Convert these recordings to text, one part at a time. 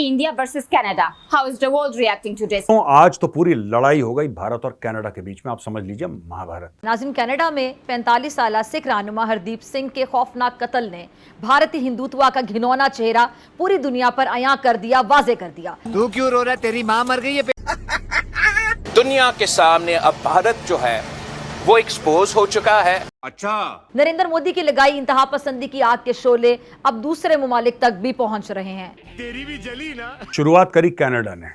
India versus Canada. How is the world reacting to this? तो आज तो पूरी लड़ाई हो गई भारत और कनाडा के बीच में, आप समझ लीजिए महाभारत। नाज़रीन, कनाडा में 45 साल सिख रहनुमा हरदीप सिंह के खौफनाक कत्ल ने भारतीय हिंदुत्व का घिनौना चेहरा पूरी दुनिया पर अयां कर दिया, वाजे कर दिया। तू क्यों रो रहा है? तेरी माँ मर गई है। दुनिया के सामने अब भारत जो है वो एक्सपोज हो चुका है। अच्छा, नरेंद्र मोदी की लगाई इंतहा पसंदी की आग के शोले अब दूसरे ममालिक तक भी पहुंच रहे हैं। तेरी भी जली ना। शुरुआत करी कनाडा ने,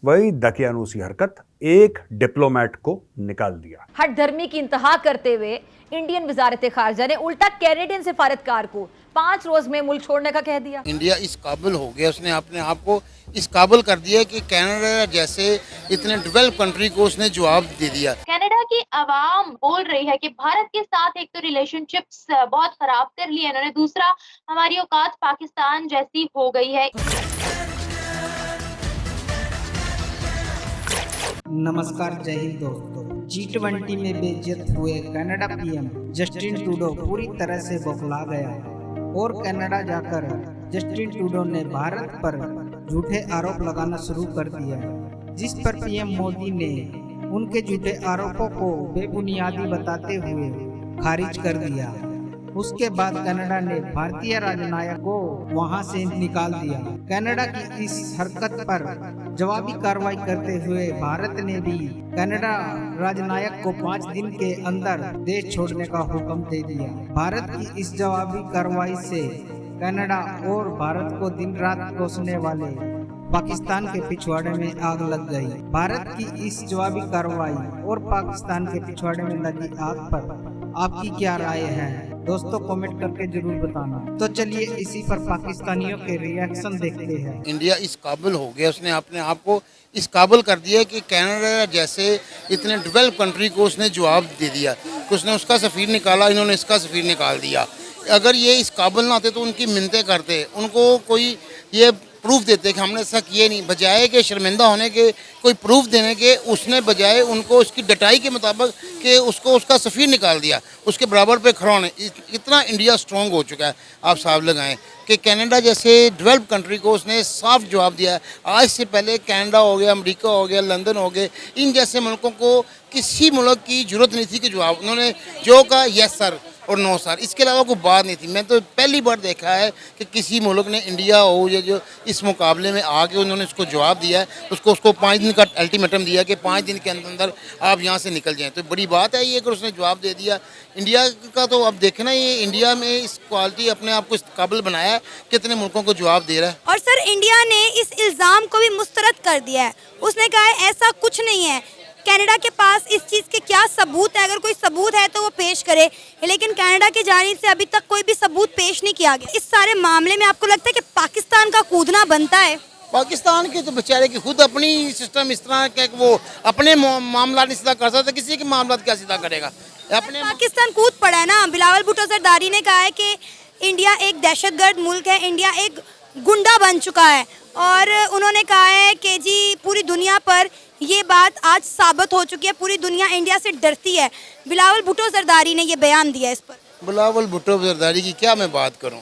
वही दकियानूसी हरकत, एक डिप्लोमेट को निकाल दिया। हट धर्मी की इंतहा करते हुए इंडियन वजारत खारजा ने उल्टा कैनेडियन सिफारतकार को 5 रोज में मुल्क छोड़ने का कह दिया। इंडिया इस काबिल हो गया, उसने अपने आप को इस काबिल कर दिया कि कनाडा जैसे इतने डेवलप कंट्री को उसने जवाब दे दिया। कनाडा की आवाम बोल रही है कि भारत के साथ एक तो रिलेशनशिप्स बहुत खराब कर लिए इन्होंने, दूसरा हमारी औकात पाकिस्तान जैसी हो गई है। नमस्कार, जय हिंद दोस्तों। G20 में बेइज्जत हुए कनाडा पीएम जस्टिन ट्रूडो पूरी तरह से बौखला गया और कनाडा जाकर जस्टिन ट्रूडो ने भारत पर झूठे आरोप लगाना शुरू कर दिया, जिस पर पीएम मोदी ने उनके झूठे आरोपों को बेबुनियादी बताते हुए खारिज कर दिया। उसके बाद कनाडा ने भारतीय राजनायक को वहां से निकाल दिया। कनाडा की इस हरकत पर जवाबी कार्रवाई करते हुए भारत ने भी कनाडा राजनायक को 5 दिन के अंदर देश छोड़ने का हुक्म दे दिया। भारत की इस जवाबी कार्रवाई से कनाडा और भारत को दिन रात कोसने वाले पाकिस्तान के पिछवाड़े में आग लग गई। भारत की इस जवाबी कार्रवाई और पाकिस्तान के पिछवाड़े में लगी आग पर आपकी क्या राय है दोस्तों? कमेंट करके जरूर बताना। तो चलिए इसी पर पाकिस्तानियों के रिएक्शन देखते हैं। इंडिया इस काबिल हो गया, उसने अपने आप को इस काबिल कर दिया कि कनाडा जैसे इतने डेवलप कंट्री को उसने जवाब दे दिया कि उसने उसका सफ़ीर निकाला, इन्होंने इसका सफ़ीर निकाल दिया। अगर ये इस काबिल ना होते तो उनकी मिन्नतें करते, उनको कोई ये प्रूफ देते कि हमने ऐसा किए नहीं, बजाय के शर्मिंदा होने के कोई प्रूफ देने के उसने बजाय उनको उसकी डटाई के मुताबिक कि उसको उसका सफ़ीर निकाल दिया, उसके बराबर पे खड़ा होने। इतना इंडिया स्ट्रॉन्ग हो चुका है, आप साहब लगाएं कि कनाडा जैसे डेवलप कंट्री को उसने साफ जवाब दिया। आज से पहले कनाडा हो गया, अमेरिका हो गया, लंदन हो गए, इन जैसे मुल्कों को किसी मुल्क की जरूरत नहीं थी कि जवाब, उन्होंने जो कहा यस सर और नो सर, इसके अलावा कोई बात नहीं थी। मैं तो पहली बार देखा है कि किसी मुल्क ने इंडिया हो या जो इस मुकाबले में आके उन्होंने उसको जवाब दिया है, उसको 5 दिन का अल्टीमेटम दिया कि 5 दिन के अंदर आप यहाँ से निकल जाएं। तो बड़ी बात है ये कि उसने जवाब दे दिया। इंडिया का तो अब देखना, ये इंडिया में इस क्वालिटी अपने आप को इस काबिल बनाया है, कितने मुल्कों को जवाब दे रहा है। और सर, इंडिया ने इस इल्ज़ाम को भी मुस्तरद कर दिया है। उसने कहा है ऐसा कुछ नहीं है। कनाडा के पास इस चीज़ के क्या सबूत है? अगर कोई सबूत है तो वो पेश करे, लेकिन कनाडा की जानिब से अभी तक कोई भी सबूत पेश नहीं किया गया। इस सारे मामले में आपको लगता है कि पाकिस्तान का कूदना बनता है? पाकिस्तान के तो बेचारे की खुद अपनी सिस्टम इस तरह का कि वो अपने मामला नहीं सीधा कर सकता, किसी के मामला क्या सीधा करेगा? अपने पाकिस्तान कूद पड़ा है ना। बिलावल भुट्टो जरदारी ने कहा है कि इंडिया एक दहशतगर्द मुल्क है, इंडिया एक गुंडा बन चुका है, और उन्होंने कहा है कि जी पूरी दुनिया पर ये बात आज साबित हो चुकी है, पूरी दुनिया इंडिया से डरती है। बिलावल भुट्टो जरदारी ने ये बयान दिया इस पर। बिलावल भुट्टो जरदारी की क्या मैं बात करूं,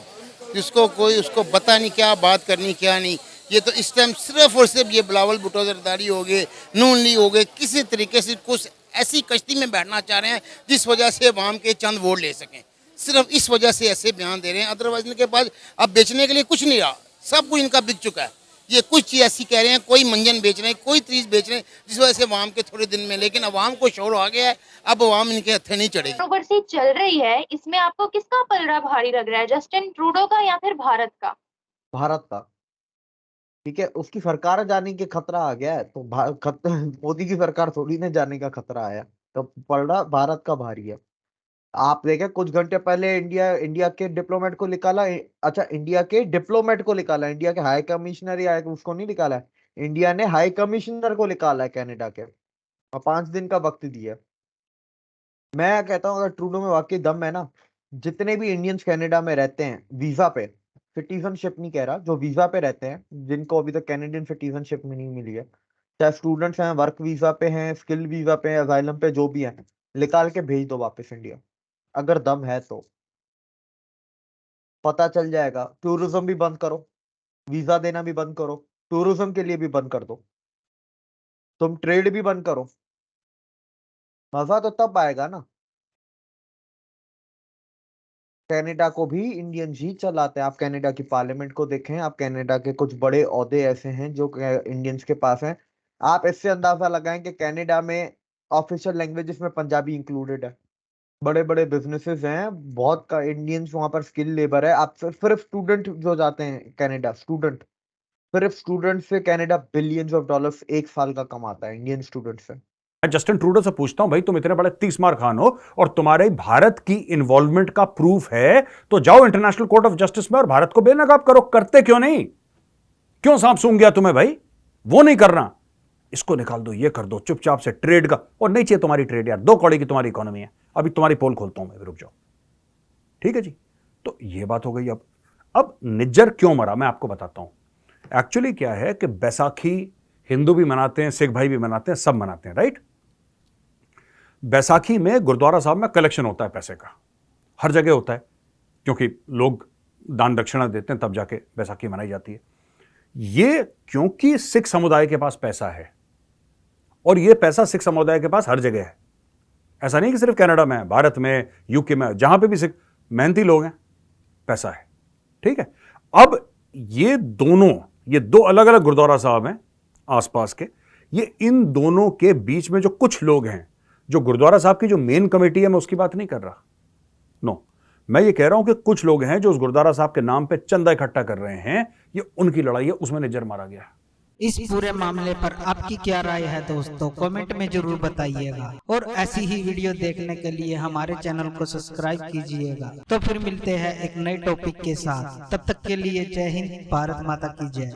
जिसको कोई उसको पता नहीं क्या बात करनी क्या नहीं। ये तो इस टाइम सिर्फ और सिर्फ ये बिलावल भुट्टो जरदारी हो गए, नून लीग हो गए, किसी तरीके से कुछ ऐसी कश्ती में बैठना चाह रहे हैं जिस वजह से अवाम के चंद वोट ले सकें। सिर्फ इस वजह से ऐसे बयान दे रहे हैं, अदरवाइज इनके पास अब बेचने के लिए कुछ नहीं रहा, सब कुछ इनका बिक चुका है। ये कुछ चीज़ ऐसी कह रहे हैं, कोई मंजन बेच रहे हैं, कोई चीज़ बेच रहे हैं जिस वजह से अवाम के थोड़े दिन में, लेकिन अवाम को शोर आ गया है, अब अवाम इनके हथे नहीं चढ़ेगी। कंट्रोवर्सी चल रही है, इसमें आपको किसका पलड़ा भारी लग रहा है, जस्टिन ट्रूडो का या फिर भारत का? भारत का। ठीक है, उसकी सरकार जाने के खतरा आ गया है तो मोदी की सरकार थोड़ी ना जाने का खतरा आया, तो पलड़ा भारत का भारी है। आप देखें कुछ घंटे पहले इंडिया के डिप्लोमेट को निकाला। अच्छा, इंडिया के डिप्लोमेट को निकाला, इंडिया के हाई कमिश्नर या उसको नहीं निकाला है। इंडिया ने हाई कमिश्नर को निकाला है कनाडा के, और 5 दिन का वक्त दिया। मैं कहता हूँ अगर ट्रूडो में वाकई दम है ना, जितने भी इंडियंस कनाडा में रहते हैं वीजा पे, सिटीजनशिप नहीं कह रहा, जो वीजा पे रहते हैं, जिनको अभी तक कैनेडियन सिटीजनशिप में नहीं मिली है, चाहे स्टूडेंट्स हैं, वर्क वीजा पे हैं, स्किल वीजा पे हैं, असाइलम पे, जो भी हैं, निकाल के भेज दो वापस इंडिया, अगर दम है तो। पता चल जाएगा। टूरिज्म भी बंद करो, वीजा देना भी बंद करो, टूरिज्म के लिए भी बंद कर दो, तुम ट्रेड भी बंद करो, मजा तो तब आएगा ना। कनाडा को भी इंडियंस ही चलाते हैं। आप कनाडा की पार्लियामेंट को देखें, आप कनाडा के कुछ बड़े ओहदे ऐसे हैं जो इंडियंस के पास हैं। आप इससे अंदाजा लगाएं कि कनाडा में ऑफिशियल लैंग्वेजेस में पंजाबी इंक्लूडेड है। बड़े बड़े बिजनेसेस हैं, बहुत का इंडियंस वहां पर स्किल लेबर है। आप सिर्फ स्टूडेंट जो जाते हैं कनाडा, स्टूडेंट, सिर्फ स्टूडेंट से कनाडा बिलियंस ऑफ डॉलर्स एक साल का कमाता है, इंडियन स्टूडेंट से। मैं जस्टिन ट्रूडो से पूछता हूं, भाई तुम इतने बड़े 30 मार खान हो और तुम्हारे भारत की इन्वॉल्वमेंट का प्रूफ है, तो जाओ इंटरनेशनल कोर्ट ऑफ जस्टिस में और भारत को बेनकाब करो। करते क्यों नहीं? क्यों सांप सूंघ गया तुम्हें भाई? वो नहीं करना, इसको निकाल दो, ये कर दो, चुपचाप से ट्रेड का। और नहीं चाहिए तुम्हारी ट्रेड यार, 2 कौड़ी की तुम्हारी इकोनॉमी है। अभी तुम्हारी पोल खोलता हूं मैं, रुक जाओ। ठीक है जी, तो ये बात हो गई। अब निज्जर क्यों मरा मैं आपको बताता हूं। एक्चुअली क्या है कि बैसाखी हिंदू भी मनाते हैं, सिख भाई भी मनाते हैं, सब मनाते हैं, राइट। बैसाखी में गुरुद्वारा साहब में कलेक्शन होता है पैसे का, हर जगह होता है, क्योंकि लोग दान दक्षिणा देते हैं, तब जाके बैसाखी मनाई जाती है। ये क्योंकि सिख समुदाय के पास पैसा है, और ये पैसा सिख समुदाय के पास हर जगह है। ऐसा नहीं कि सिर्फ कनाडा में है, भारत में, यूके में, जहां पे भी सिख मेहनती लोग हैं, पैसा है। ठीक है, अब ये दो अलग अलग गुरुद्वारा साहब हैं आसपास के, ये इन दोनों के बीच में जो कुछ लोग हैं, जो गुरुद्वारा साहब की जो मेन कमेटी है, मैं उसकी बात नहीं कर रहा, नो, मैं ये कह रहा हूं कि कुछ लोग हैं जो उस गुरुद्वारा साहब के नाम पे चंदा इकट्ठा कर रहे हैं। ये उनकी लड़ाई है, उसमें निज्जर मारा गया। इस पूरे मामले पर आपकी क्या राय है दोस्तों, कमेंट में जरूर बताइएगा। और ऐसी ही वीडियो देखने के लिए हमारे चैनल को सब्सक्राइब कीजिएगा। तो फिर मिलते हैं एक नए टॉपिक के साथ, तब तक के लिए जय हिंद, भारत माता की जय।